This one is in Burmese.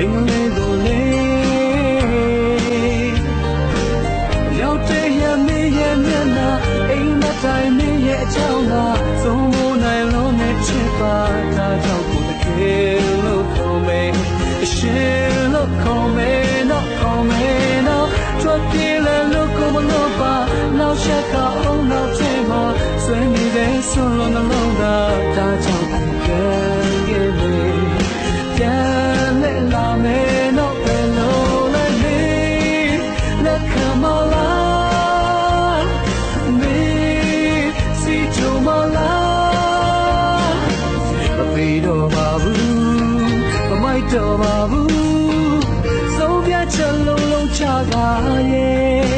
လေးလေးကိုလေးရောက်တဲ့ရမင်းရဲ့မျက်နှာအိမ်မတိုင်းမင်းရဲ့အကြောင်းသာသုံးဖို့နိုင်လို့နဲ့ချစ်ပါဒါကြောင့်ကိုတကယ်လို့ခေါ်မယ်အရှင်လို့ခေါ်မယ်တော့ခေါ်မယ်တော့ထွက်ပြေးလဲလို့ကိုမလို့ပါနောက်ချက်ကအောင်နောက်ချင်မှာဆွေးနေတဲ့ဆွလို့နှလုံးသားဒါကြောင့်ကိုကဲခဲ့လေပြန်လဲလာမယ်တော့ဘယ်လိုလဲလက်ခံမလားမင်းစီချုံမလားမပေးတော့ပါဘူးမမိုက်တော့ပါဘူးဆုံးဖြတ်ချက်လုံးလုံးချပါရဲ့